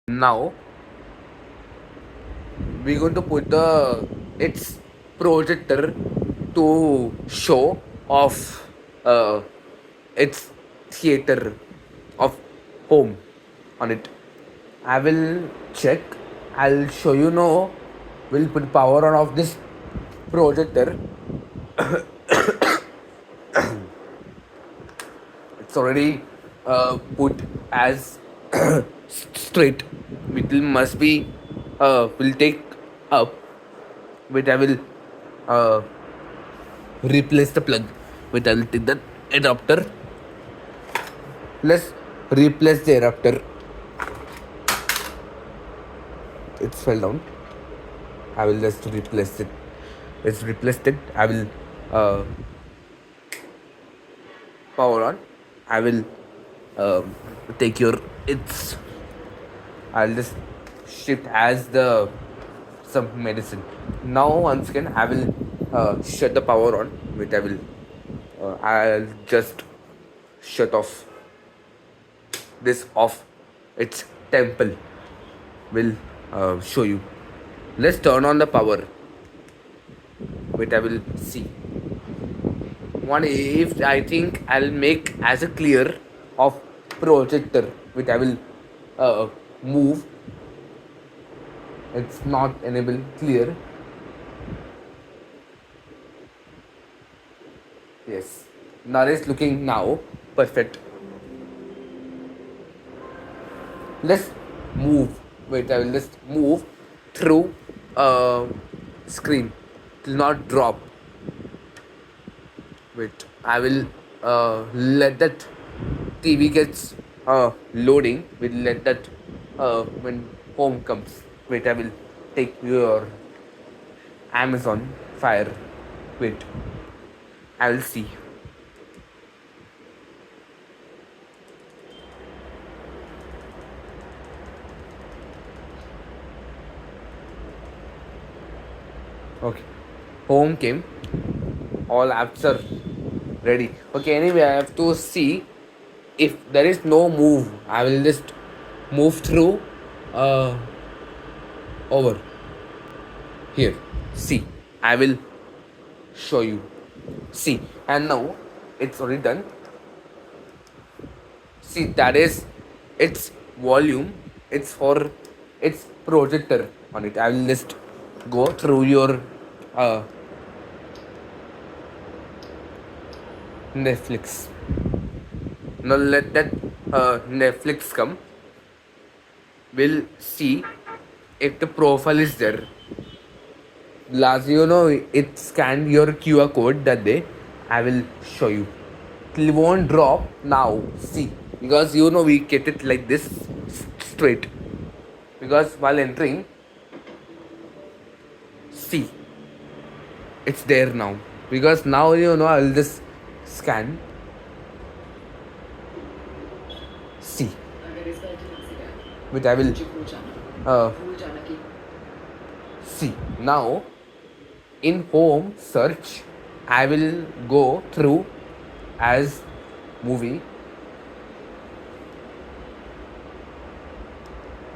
Now we're going to put the its projector to show off its theater of home on it. I will check. I'll show you now. We'll put power on of this projector. It's already put as straight. It must be will take up. Wait, I will uh, replace the plug. Wait, I will take the adapter. Let's replace the adapter. It fell down. I will just replace it. It's replaced it. I will uh, power on. I will take your it's. I'll just shift as the some medicine. Now once again I will shut the power on. Wait, I will. I'll just shut off this off. Its temple will show you. Let's turn on the power. Wait, I will see. One if I think I'll make as a clear of projector which I will move. It's not enable clear. Yes, now it's looking now perfect. Let's move. Wait, I will just move through screen. It will not drop. Wait, I will let that TV gets loading. We'll let that when home comes. Wait, I will take your Amazon Fire. Wait, I will see. Okay, home came. All apps are ready. Okay, anyway, I have to see if there is no move. I will just move through uh, over here. See, I will show you. See, and now it's already done. See, that is its volume. It's for its projector on it. I will just go through your Netflix. Now let that Netflix come. We'll see if the profile is there. Last, it scanned your QR code that day. I will show you. It won't drop now. See, because we kept it like this straight. Because while entering, see, it's there now. Because now I'll just scan. See, which I will see now. In home search, I will go through as movie.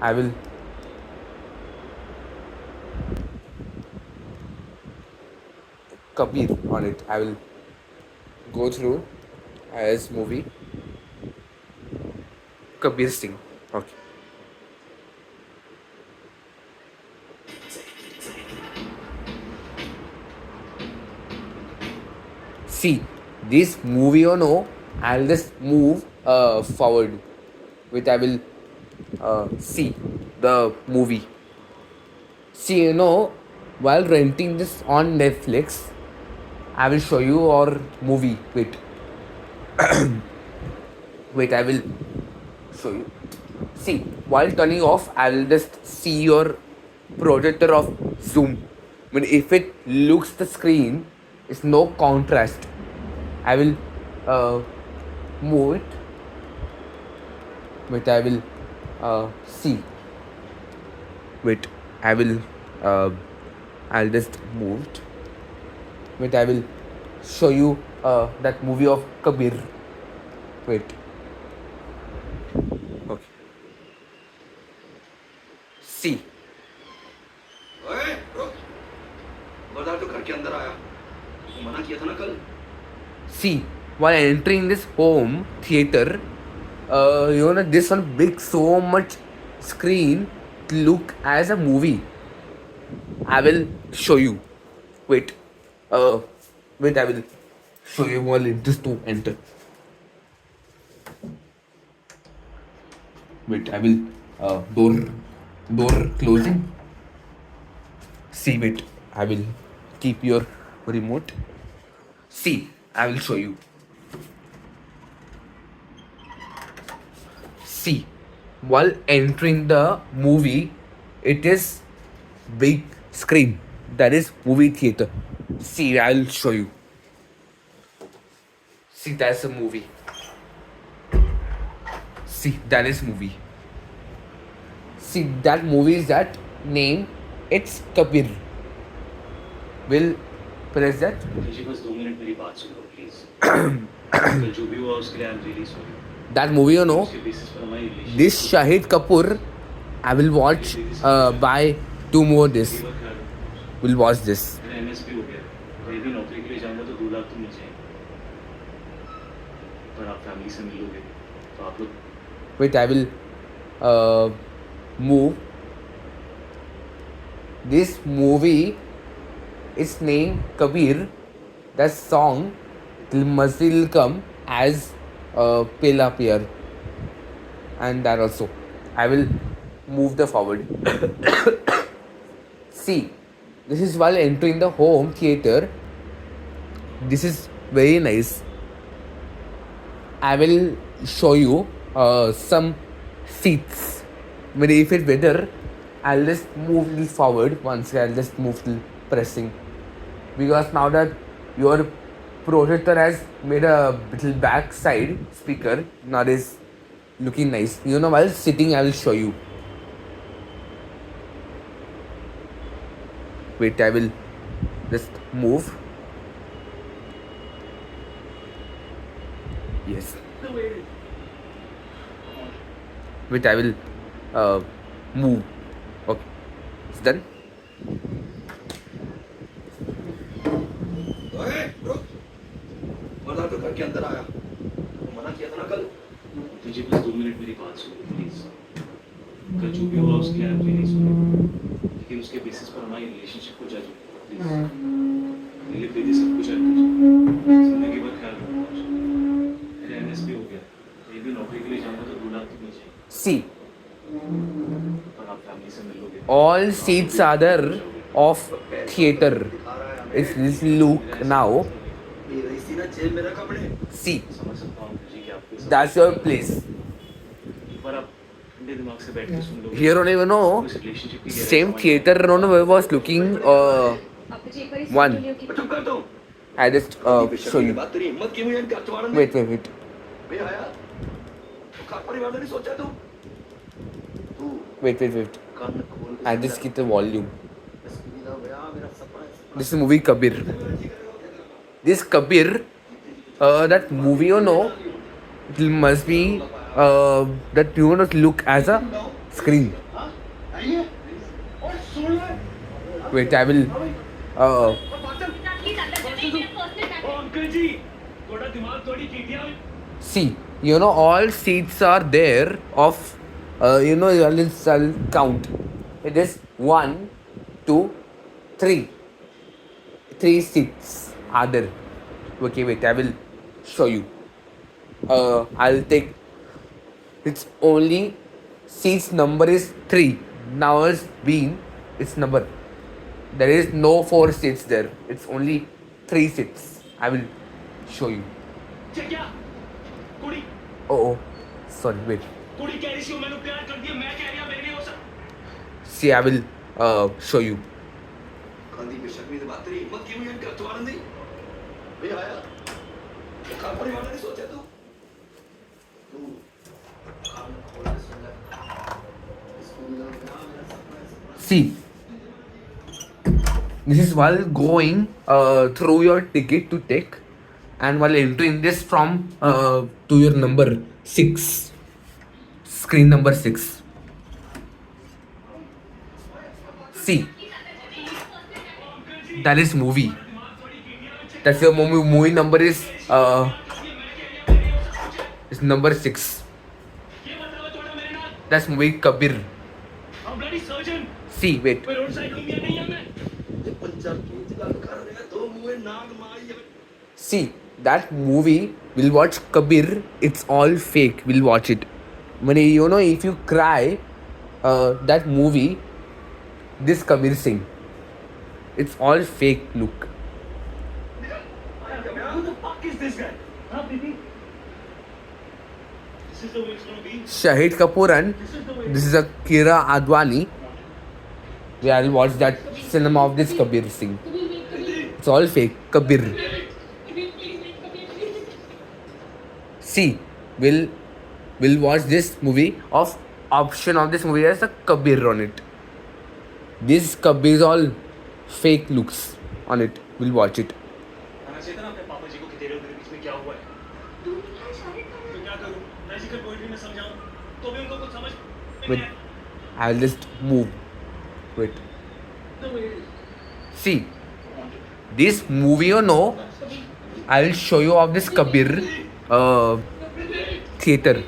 I will Kabir on it. I will go through as movie Kabir Singh. Okay. See this movie I'll just move forward. Which I will see the movie. See, while renting this on Netflix, I will show you our movie. Wait. Wait, I will show you. See, while turning off, I will just see your projector of zoom. If it looks the screen, it's no contrast. I will move it. Wait, I will see. Wait, I will I'll just move it. Wait, I will show you that movie of Kabir. Wait. Okay. See, ओए रुक। खबरदार तो घर के अंदर आया तो मना किया था ना कल। see, while entering this home theater, this one big so much screen to look as a movie. I will show you. Wait, uh, wait, I will show you while it just to enter. Wait, I will door closing. See, wait, I will keep your remote. See, I will show you. See, while entering the movie, it is big screen. That is movie theater. See, I'll show you. See, that's a movie. See, that is movie. See, that movie is that name. It's Kabir. Will press that. जी बस 2 minute मेरी बात सुनो please. कल जो भी हुआ उसके लिए I am really sorry. That movie, उसके बेसिस पर हमारी relation this Shahid Kapoor, I will watch by 2 more this. We'll watch this. मेरा एमएसपी हो गया। कहीं भी नौकरी के लिए जाऊंगा तो 2 लाख तो मिल जाएंगे। पर आप फैमिली से मिलोगे तो आप लोग Wait, I will move. This movie is named Kabir. That song will come as Pela Pier, and that also. I will move the forward. See, this is while entering the home theater. This is very nice. I will show you some seats. Maybe if it's better, I'll just move little forward once. I'll just move till pressing, because now that your projector has made a little back side speaker, now it is looking nice. While sitting, I will show you. Wait, I will just move. Yes. Wait, I will move. Okay, it's done. ओए रुक। खबरदार तो घर के अंदर आया तो मना किया था ना कल। जी बस 2 मिनट मेरी बात सुनो प्लीज। कल जो भी हुआ उसके लिए आई एम रियली सॉरी। लेकिन उसके बेसिस पर हमारी रिलेशनशिप को जज प्लीज। मेरे पे सब कुछ है। जिंदगी भर ख्याल रखना। मेरा एमएसपी हो गया। कहीं भी नौकरी के लिए जाऊंगा तो 2 लाख तो मिल जाएंगे। See, पर आप फैमिली से मिलोगे। all seats are there of theater. If this look now, ये इसी ना जेब में रखा पड़े। see, समझ सकता हूँ जी कि आपके साथ that's your place. एक बार आप ठंडे दिमाग से बैठ के सुन लोगे। Here only, उस रिलेशनशिप की same theater only was looking one. चुप कर दो। I just show you. बात तेरी हिम्मत की हुई है इनका तुम्हारा। Wait. बे आया। तो घर परिवार ने नहीं सोचा तू। Wait. कान खोल। I just keep the volume. मेरा सपना है। This is movie Kabir. This Kabir, that movie, it must be that look as a screen. Wait, I will. See, all seats are there of, I'll count. It is 1, 2, 3. 3 seats are there. Okay, wait, I will show you. I'll take. It's only seats number is 3. Now it's been its number. There is no 4 seats there. It's only 3 seats. I will show you. Oh, sorry, wait. See, I will show you. See, this is while going through your ticket to take, and while entering this from to your number 6, screen number 6. See, that is movie. That's your movie number is number 6. That's movie Kabir. See, wait. See, that movie, we'll watch Kabir, it's all fake, we'll watch it. When if you cry, that movie, this Kabir Singh, it's all fake look. Who the fuck is this guy? Huh, baby? This is the way it's gonna be. Shahid Kapoor and this is a Kira Advani. We will watch that cinema of this Kabir Singh. It's all fake. Kabir. See, we'll watch this movie of option of this movie has a Kabir on it. This Kabir is all fake looks on it. We'll watch it. Wait, I'll just move. Wait. See, this movie I will show you of this Kabir theater.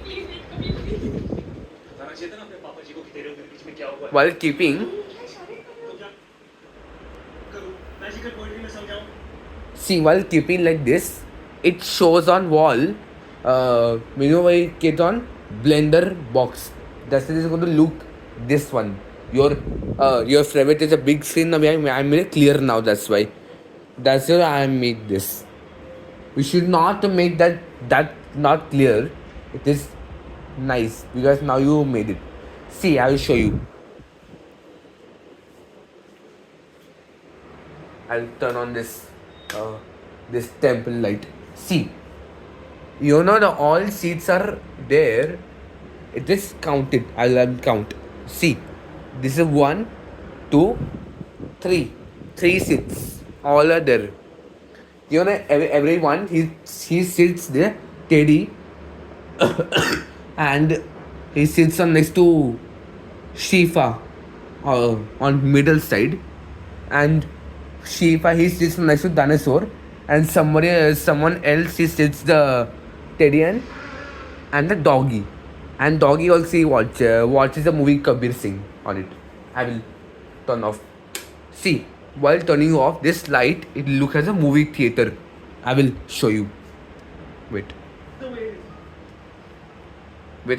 While keeping, see, while keeping like this, it shows on wall. Why get on Blender box. That's is going to look this one. Your favorite is a big screen. I'm very clear now. That's why. That's why I made this. We should not make that not clear. It is nice because now you made it. See, I will show you. I'll turn on this temple light. See, the all seats are there. It is counted. I'll count. See, this is 1, 2, 3. 3 seats. All are there. Everyone he sits there, Teddy, and he sits on next to Shifa, on middle side, and Shifa he sits next to Dinosaur, and someone else he sits the Teddy and the doggy. And doggy also watches the movie Kabir Singh on it. I will turn off. See, while turning off this light, it looks as a movie theater. I will show you. Wait,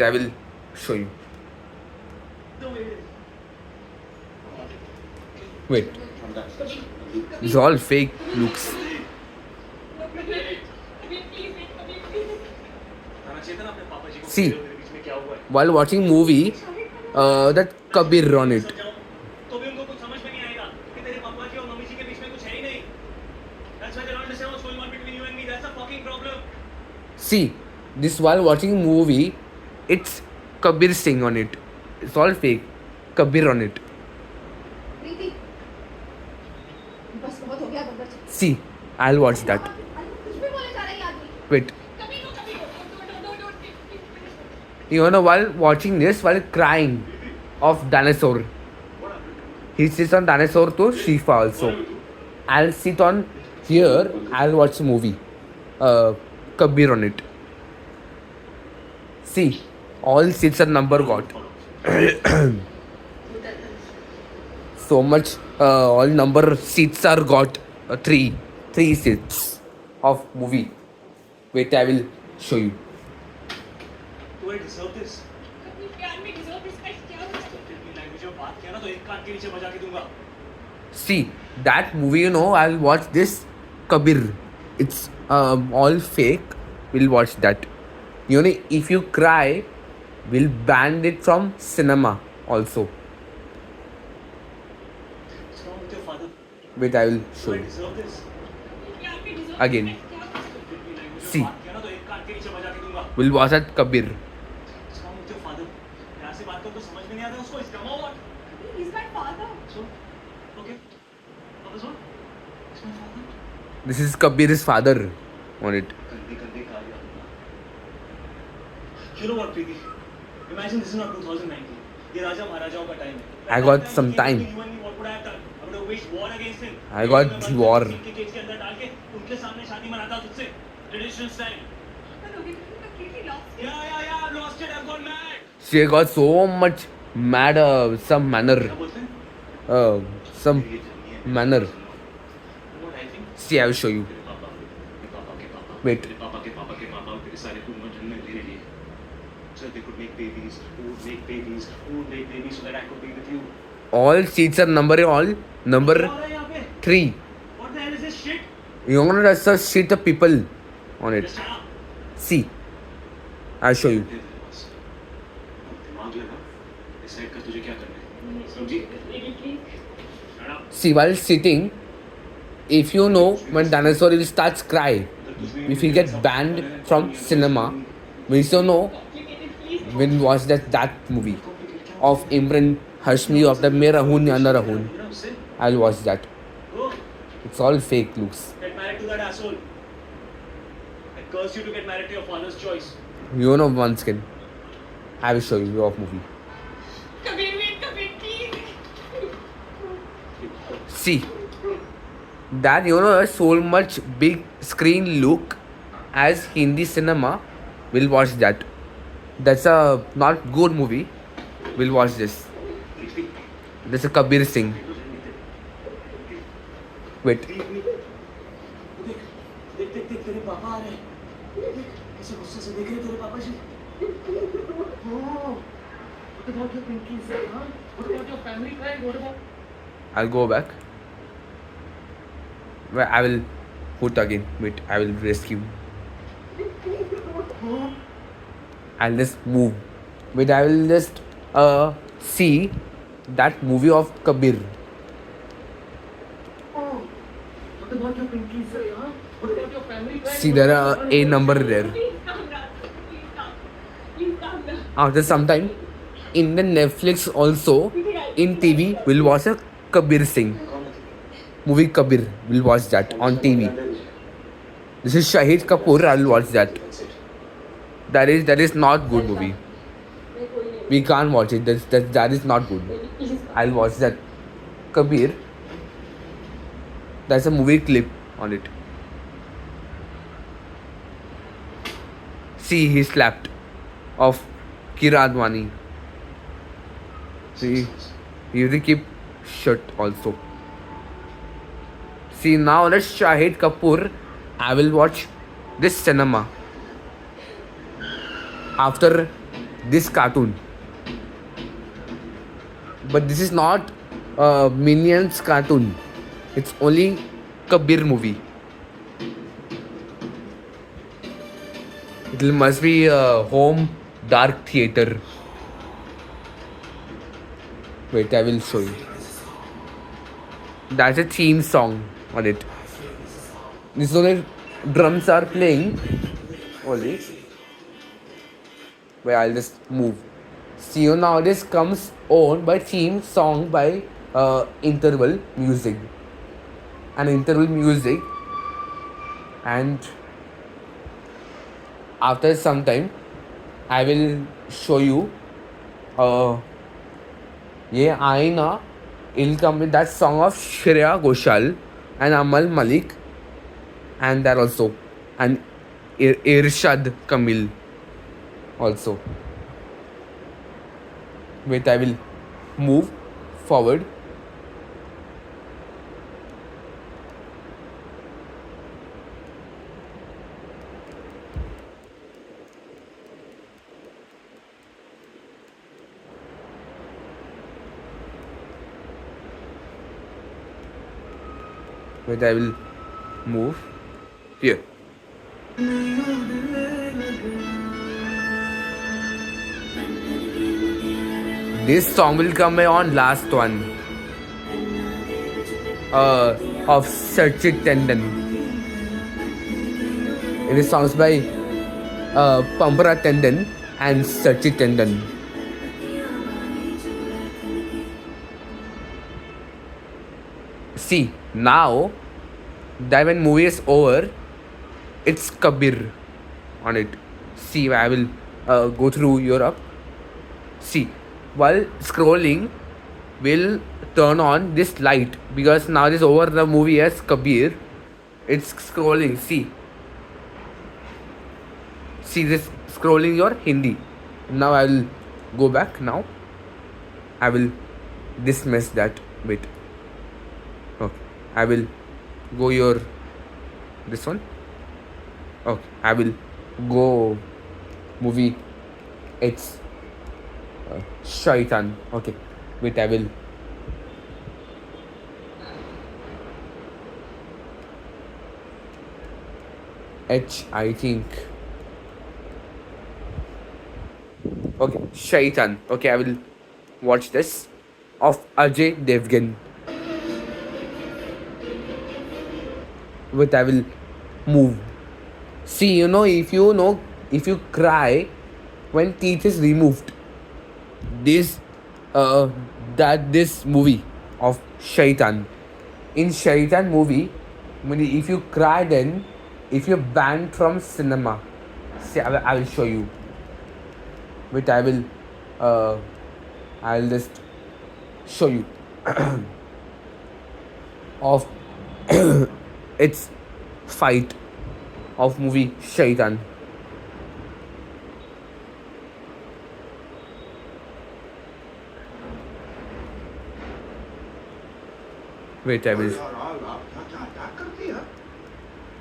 I will show you. Wait, it's all fake looks. See, while watching movie, that Kabir on it. See, this while watching movie, it's Kabir Singh on it. It's all fake. Kabir on it. See, I'll watch that. Wait. While watching this, while crying of Dinosaur, he sits on Dinosaur to Shifa also. I'll sit on here, I'll watch the movie. Kabir on it. See, all seats are number got. So much, all number seats are got 3 seats of movie. Wait, I will show you. Do I deserve this? See, that movie, I'll watch this Kabir. It's all fake. We'll watch that. If you cry, we'll ban it from cinema also. What's wrong with your father? Wait, I will show Do I you. deserve this? Again. See, we'll watch that Kabir. What's wrong with your father? प्यार से बात कर तो समझ में नहीं आता उसको इसका what? He's my father. So, okay. What is what? It's my father. This is Kabir's father on it. You know what, Preeti? Imagine this is not 2019. ये राजा महाराजाओं का time है. I got some time. You and me, what would I waged war against him. I got मैं war. बंद करके cage के अंदर डाल के उनके सामने शादी मनाता तुझसे traditional style. Yeah, I've lost it. I've gone mad. She got so much mad, some manner, क्या बोलते हैं? some ये जर्नी है. manner. What I think? See, I will show you. तेरे पापा के पापा. Wait. तेरे पापा के पापा के पापा तेरे सारे पूर्ण जन्म मेरे लिए. So they could make babies. Who would make babies? Who would make babies so that I could be with you? All seats are number क्या हो रहा है यहाँ पे? 3. What the hell is this shit? You know that's a sheet of people on it. Just shut up. See, I'll show you. दिमाग लगा. Decide कर तुझे क्या करना है. समझी? Shut up. See, while sitting, if you know when dinosaur will start cry, if you get banned from cinema, we still know when we watch that movie of Imran Hashmi of the Mera Hun Ya Na Rahun. I'll watch that. Go. It's all fake looks. Get married to that asshole. I curse you to get married to your father's choice. You know one skin. I will show you of movie. Kabir, please. See, that you know so much big screen look as Hindi cinema. We'll watch that. That's a not good movie. We'll watch this. This is Kabir Singh. Wait. देख तेरे पापा आ रहे हैं. कैसे गुस्से से देख रहे तेरे पापा जी. What about your pinkies, huh? What about your family pride? What about? I'll go back. Well, I will put again. Wait, I will rescue. I'll just move. Wait, I will just see that movie of Kabir. What about your pinkies, huh? What about your family pride? See, there are a number there. Please calm down. Please calm down. After some time, in the Netflix also, in TV, we'll watch a Kabir Singh movie. Kabir, we'll watch that on TV. This is Shahid Kapoor. I'll watch that. That is not good movie. We can't watch it. That is not good. I'll watch that Kabir. That's a movie clip on it. See, he slapped of Kira Advani. See, he used to keep shut also. See, now let's Shahid Kapoor. I will watch this cinema after this cartoon. But this is not Minions cartoon. It's only Kabir movie. It must be a home dark theater. Wait, I will show you. That's a theme song on it. This is only drums are playing. Only. Wait, I'll just move. See, you now this comes on by theme song by interval music. And interval music. And after some time, I will show you. Yeah, Aina. It'll come with that song of Shreya Ghoshal and Amal Malik. And that also. And Irshad Kamil also. Wait, I will move forward. Wait, I will move here. This song will come on last one of Sarchit Tendon. It is songs by Pampara Tendon and Sarchit Tendon. See, now that when movie is over, it's Kabir on it. See, I will go through Europe. See, while scrolling, we'll turn on this light because now this over the movie as Kabir. It's scrolling. See this scrolling your Hindi. Now I will go back. Now I will dismiss that bit. Okay. I will go your this one. Okay. I will go movie. It's Shaitan. Okay. Wait. I will. I think. Okay, Shaitan. Okay, I will watch this of Ajay Devgan. But I will move. See, if you cry when teeth is removed, this, this movie of Shaitan. In Shaitan movie, if you cry, then if you're banned from cinema, see, I will show you. Which I'll just show you of its fight of movie Shaitan. Wait, I will.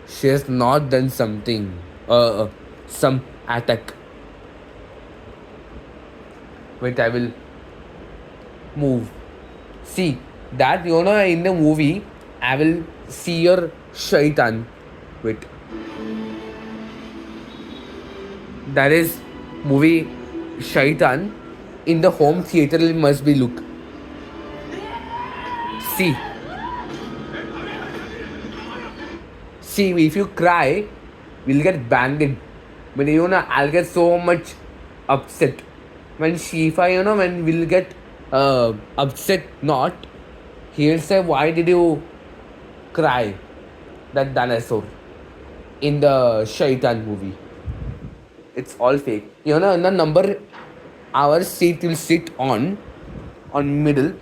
She has not done something. Some attack. Wait, I will move. See that in the movie, I will see your Shaitan. Wait. That is movie Shaitan in the home theater. It must be look. See. See, if you cry, we'll get banned. But I'll get so much upset. When Shifa, when we'll get upset, not, he'll say, why did you cry? That dinosaur in the Shaitan movie. It's all fake. In the number, our seat will sit on middle.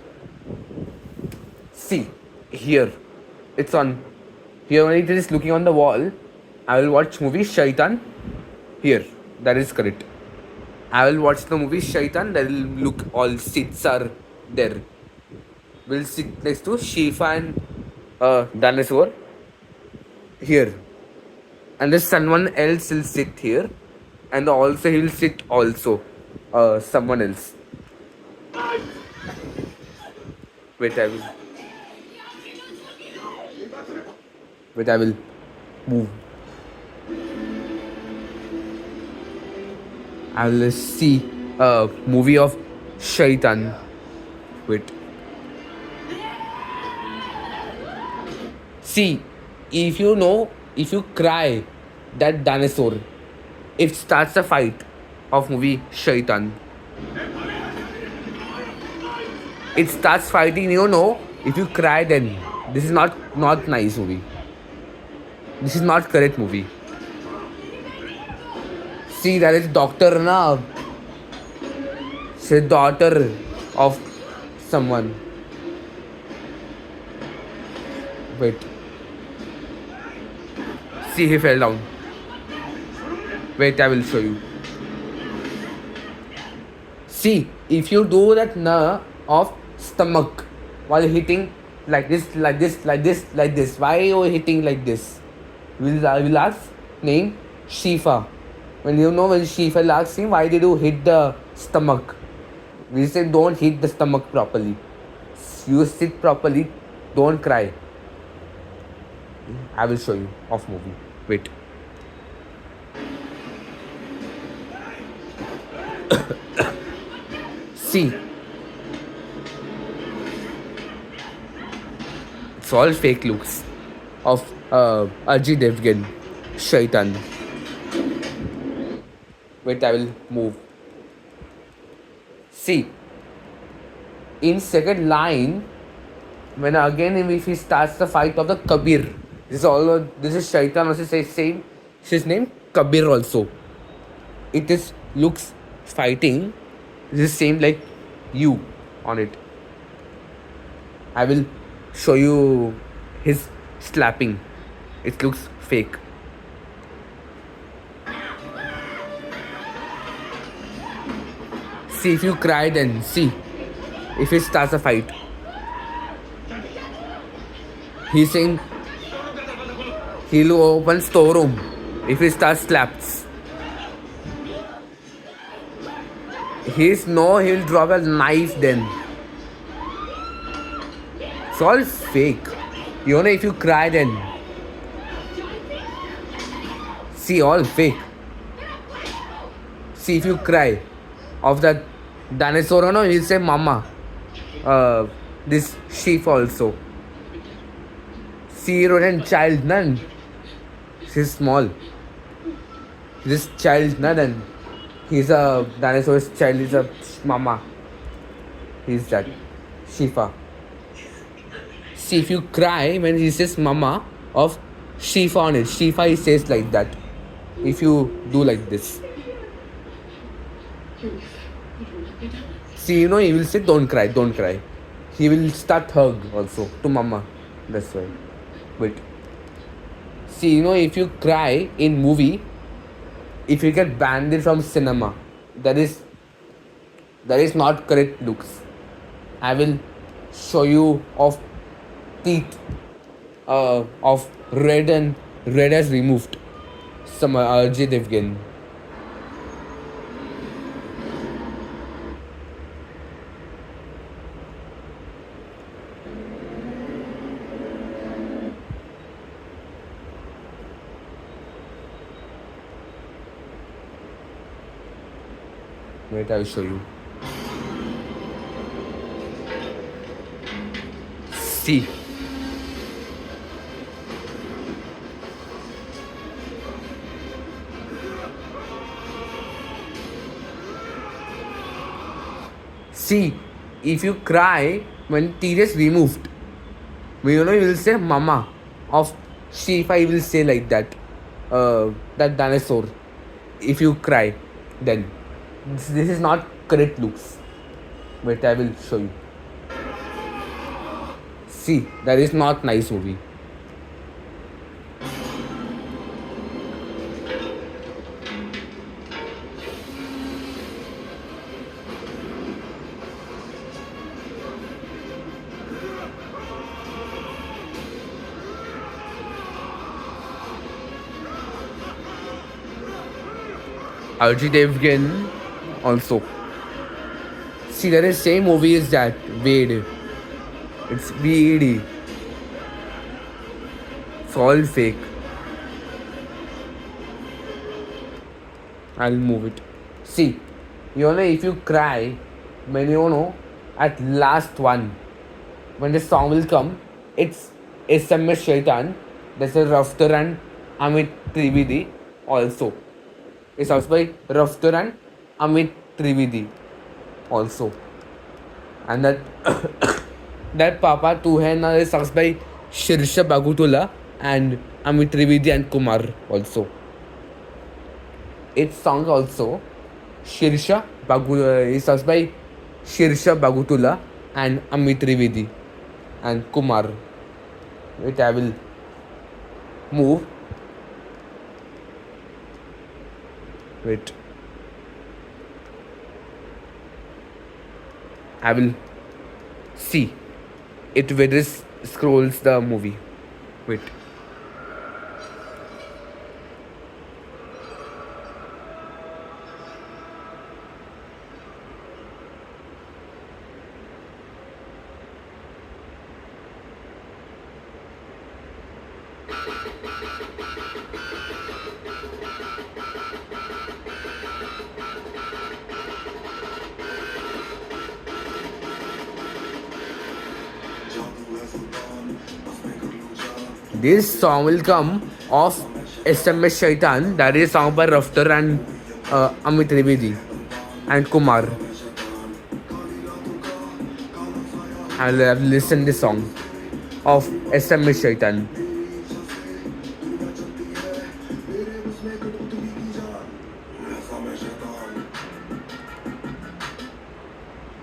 See, here. It's on. Here when it is looking on the wall, I will watch movie Shaitan. Here. That is correct. I will watch the movie Shaitan. That will look, all seats are there. We'll sit next to Shifa and dinosaur. Here. And then someone else will sit here. And also he will sit also. Someone else. Wait, I will move. I will see a movie of Shaitan. Wait. See, if you cry, that dinosaur, it starts a fight of movie Shaitan. It starts fighting, if you cry, then this is not nice movie. This is not correct movie. See, that is doctor na. She's daughter of someone. Wait. See, he fell down. Wait, I will show you. See, if you do that na of stomach while hitting like this, why are you hitting like this? Will ask name Shifa. When Shifa asks him, why did you hit the stomach? We say don't hit the stomach properly. You sit properly, don't cry. I will show you off movie. Wait. See. It's all fake looks of Ajay Devgan, Shaitan. Wait, I will move. See, in second line, when again if he starts the fight of the Kabir, this is Shaitan also says same. His name Kabir also. It is looks fighting. This is same like you on it. I will show you his slapping. It looks fake. See, if you cry, then see if it starts a fight. He's saying he'll open storeroom if he starts slaps. He'll drop a knife then. It's all fake. You know, if you cry, then see, all fake. See, if you cry of that dinosaur, no, he'll say mama. This sheep also. See, rodent child, none. She's small. This child, none. He's a dinosaur's child. He's a mama. He's that Shifa. See, if you cry when he says mama of Shifa on it, Shifa he says like that. If you do like this, see, you know, he will say don't cry, don't cry. He will start hug also to mama. That's why. Wait. See, you know, if you cry in movie, if you get banned from cinema, that is not correct looks. I will show you of teeth of red has removed. Some Ajay Devgan. Wait, I will show you. See. See, if you cry when teeth is removed, you know, you will say mama of Shifa, you will say like that. That dinosaur. If you cry, then this is not correct looks. Wait, I will show you. See, that is not nice movie. Ajay Devgan also. See, there is same movie as that. Wade. It's VED. It's all fake. I'll move it. See, you know, if you cry, when you know, at last one, when the song will come, it's SMS Shaitan. That's a Raftar and Amit Trivedi also. It's also by Raftar and Amit Trivedi also. And that that Papa Tu Hai Na is sung by Shirsha Bagutula and Amit Trivedi and Kumar also. Its song also Shirsha Bagutula is sung by Shirsha Bagutula and Amit Trivedi and Kumar. Wait, I will move. Wait. I will see it where this scrolls the movie. Wait. This song will come of SMS Shaitan, that is song by Raftar and Amit Trivedi and Kumar. I'll have listened this song of SMS Shaitan.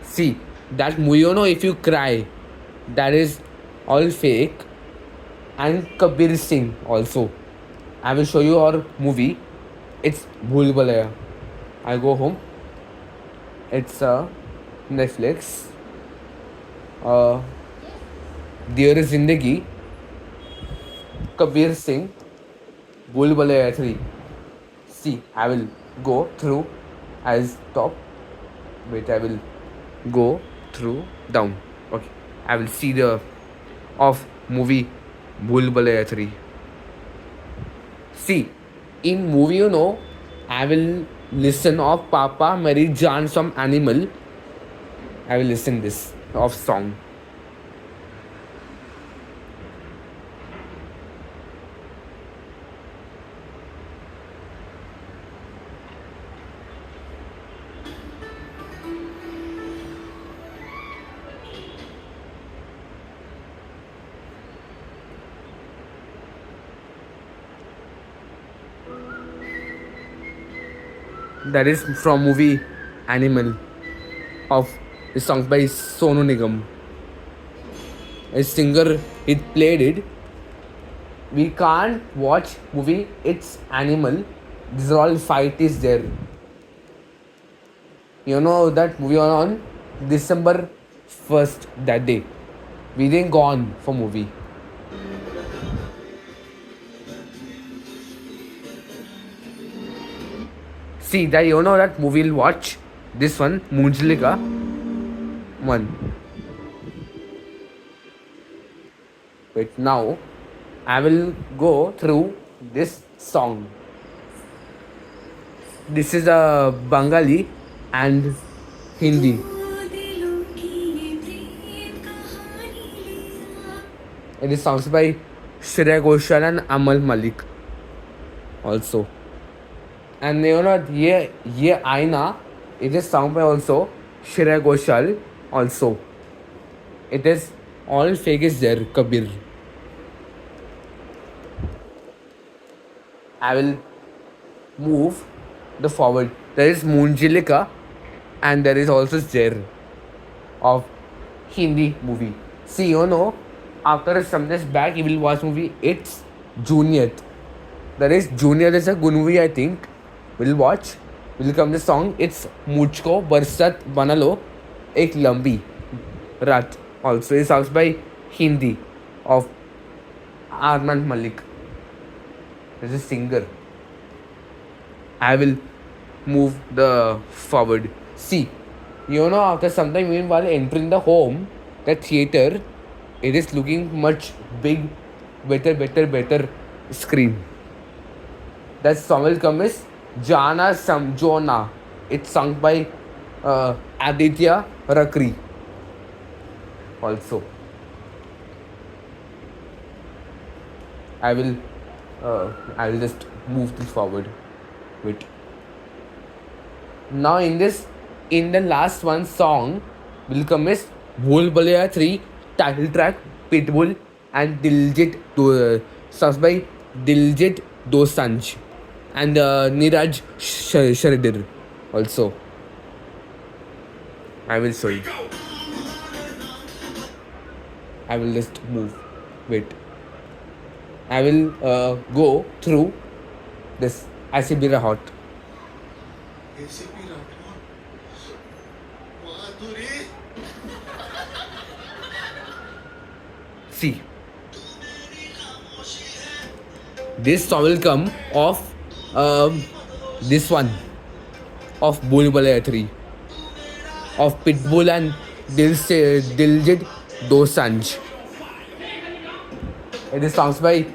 See, that movie, you know, if you cry, that is all fake, and Kabir Singh also. I will show you our movie. It's Bhool Bhulaiya. I go home. It's Netflix. Uh, Dear Zindagi, Kabir Singh, Bhool Bhulaiya 3. See, I will go through as top. Wait, I will go through down. Okay, I will see the of movie Bhool Bhulaiya 3. See, in movie, I will listen of Papa Mary Jaan some animal. I will listen this of song. That is from movie Animal of the song by Sonu Nigam. A singer it played it. We can't watch movie It's Animal. This all fight is there. You know that movie on December 1st that day. We didn't go on for movie. See that that movie will watch this one Munjlika one. Wait, now I will go through this song. This is a Bengali and Hindi. It is songs by Shreya Ghoshal and Amal Malik also. And ye Aina, it is sung by also Shreya Ghoshal also. It is all fake is there, Kabir. I will move the forward. There is Munjilika and there is also Zer of Hindi movie. See, after some days back, you will watch movie It's Junior. There is Junior is a good movie, I think. We'll watch. Will come the song. It's Mujhko Barsat Banalo Ek Lambi Rat. Also, it songs by Hindi of Arman Malik. There's a singer. I will move the forward. See, after some time, even while entering the home, the theater, it is looking much big, better screen. That song will come is Jana Samjona. It's sung by Aditya Rakri. Also, I will just move this forward. Wait. Now in the last one song will come is Bhool Bhulaiya 3 title track Pitbull and Diljit songs by Diljit Dosanjh and Niraj Sheridan also. I will show you. I will just move. Wait. I will go through this ACB Hot. See, this song will come of this one of Bhool Bhulaiya 3 of Pitbull and Diljit Dosanjh. It is songs by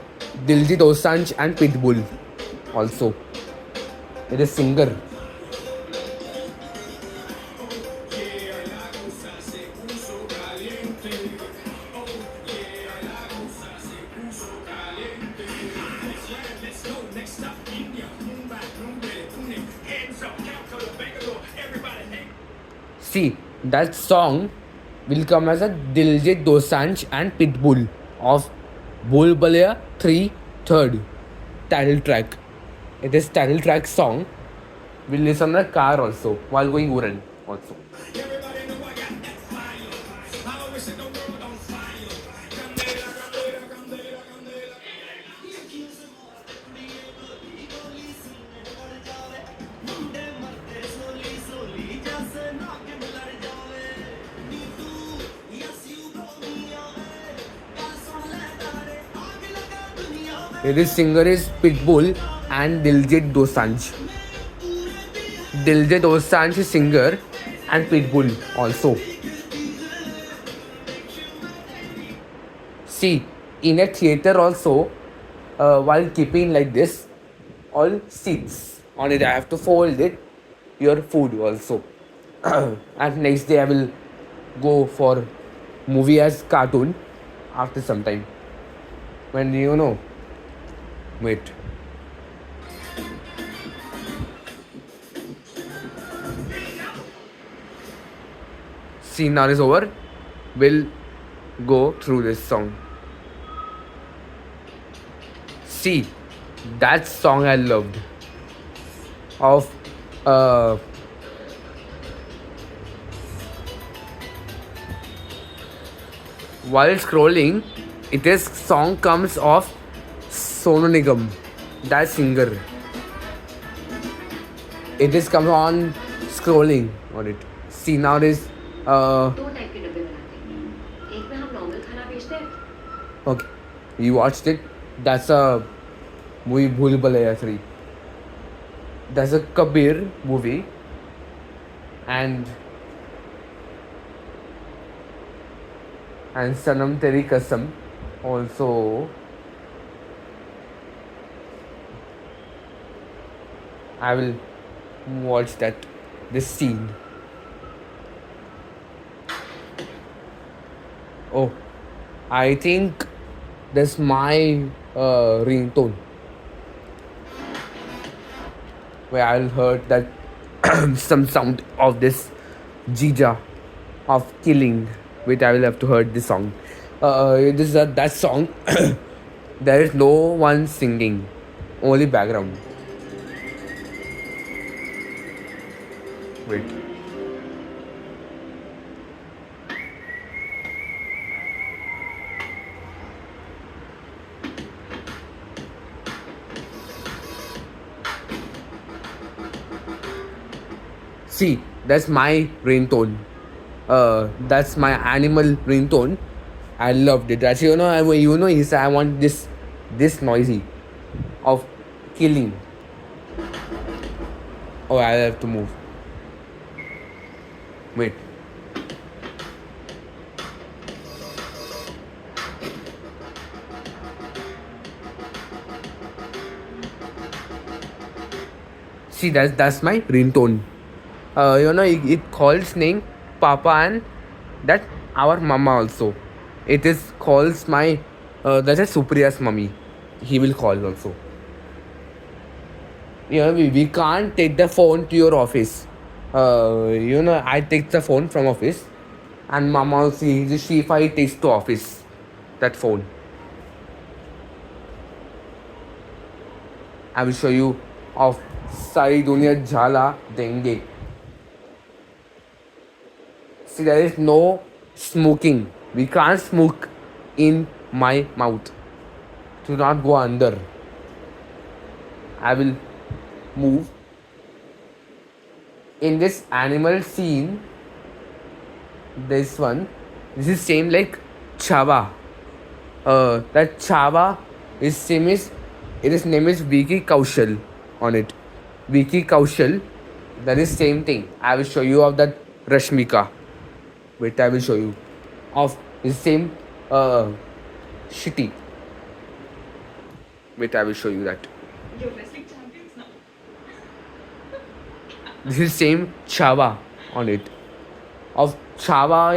Diljit Dosanjh and Pitbull also. It is singer. See, that song will come as a Diljit Dosanjh and Pitbull of Bhool Bhulaiya 3 third title track. It is title track song. We'll listen in the car also while going Uran also. This singer is Pitbull and Diljit Dosanjh. Diljit Dosanjh is singer and Pitbull also. See, in a theater also, while keeping like this, all seats on it, I have to fold it. Your food also. And next day I will go for movie as cartoon after some time. When wait. Scene now is over. We'll go through this song. See, that song I loved of uh while scrolling, it is song comes of Sonu Nigam, that singer. It is come on scrolling on it. See now it is दो type के डब्बे बनाते हैं एक में हम normal खाना बेचते हैं okay. You watched it. That's a movie Bhool Bhulaiya 3. That's a Kabir movie and Sanam Teri Kasam also. I will watch this scene. Oh, I think that's my ringtone. Where I'll heard that some sound of this Jija of killing, which I will have to heard this song. This is that song. There is no one singing, only background. Wait. See, that's my ringtone. That's my animal ringtone. I loved it. Actually, he said I want this noisy of killing. Oh, I have to move. Wait. See, that's my ringtone. It calls name Papa and that our mama also. It is calls my that's a Supriya's mummy. He will call also. We can't take the phone to your office. I take the phone from office, and mama she takes to office that phone. I will show you of Sari Dunya Jhala Denge. See, there is no smoking. We can't smoke in my mouth. Do not go under. I will move. In this animal scene, this is same like Chava. That Chava is same is its name is Vicky Kaushal on it. Vicky Kaushal, that is same thing. I will show you of that Rashmika. Wait, I will show you of the same shitty. Wait, I will show you that. You're wrestling champions now. This is same Chava on it. Of Chava,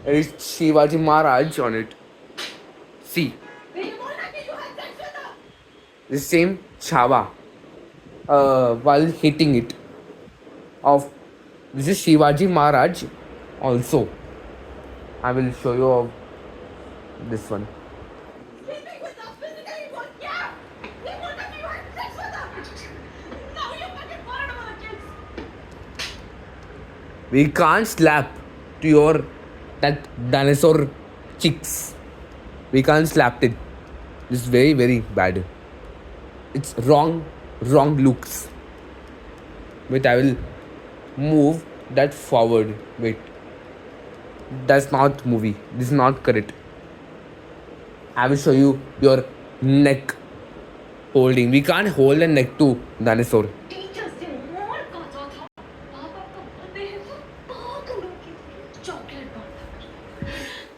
it is Shivaji Maharaj on it. See, the same Chava while hitting it. Of this is Shivaji Maharaj also. I will show you of this one. Sleeping with us, visiting anyone, yeah! They want to be right sex with us! Now you're fucking worried about the kids! We can't slap to your that dinosaur chicks. We can't slap it. It's very, very bad. It's wrong looks. Wait, I will move that forward. Wait. That's not movie. This is not correct. I will show you your neck holding. We can't hold the neck to dinosaur. Teacher से और कहता था पापा का birthday है तो पागलों की तरह चॉकलेट बांटा कर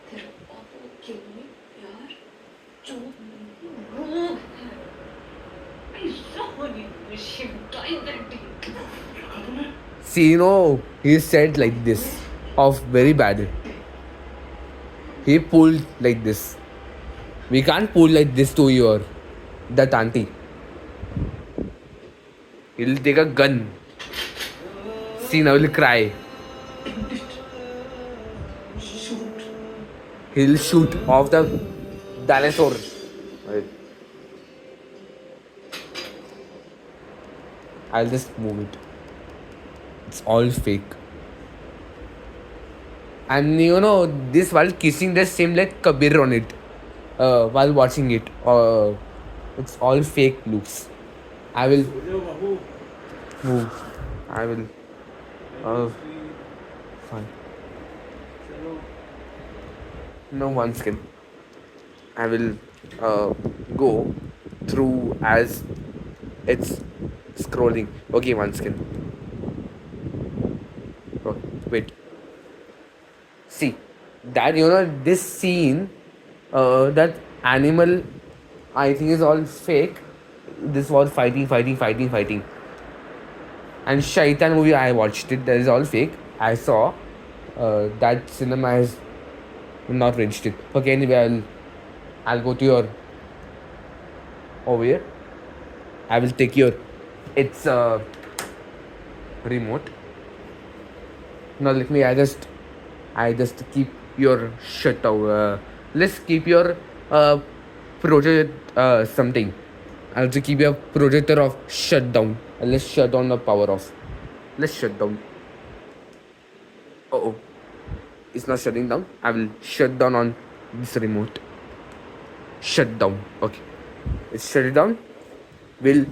तेरे पापा के लिए प्यार जो रोग है I really wish him died that day. See, he said like this, of very bad. He pulled like this. We can't pull like this to your that auntie. He'll take a gun. See, now he'll cry. He'll shoot off the dinosaur. Wait. I'll just move it. It's all fake. And this while kissing, there's same like Kabir on it. While watching it. It's all fake looks. I will move. I will. Fine. No one skin. I will go through as it's scrolling. Okay, one skin. Oh, wait. See that this scene, that animal, I think is all fake. This was fighting. And Shaitan movie I watched it. That is all fake. I saw that cinema has not reached it. Okay, anyway, I'll go to your over here. I will take your it's remote. Now let me I just keep your shut out. Let's keep your project something. I have to keep your projector off shut down. And let's shut down the power off. Let's shut down. Oh, it's not shutting down. I will shut down on this remote. Shut down. Okay, let's shut it down. We'll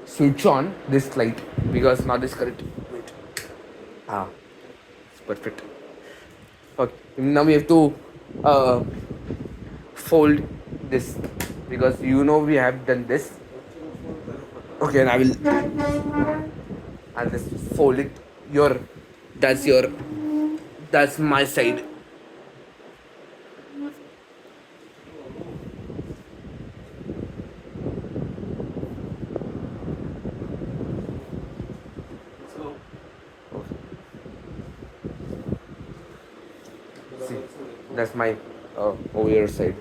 switch on this light because now this current. Wait. It's perfect. Okay, now we have to fold this because we have done this. Okay, and I'll just fold it. That's my side. See, that's my over your side.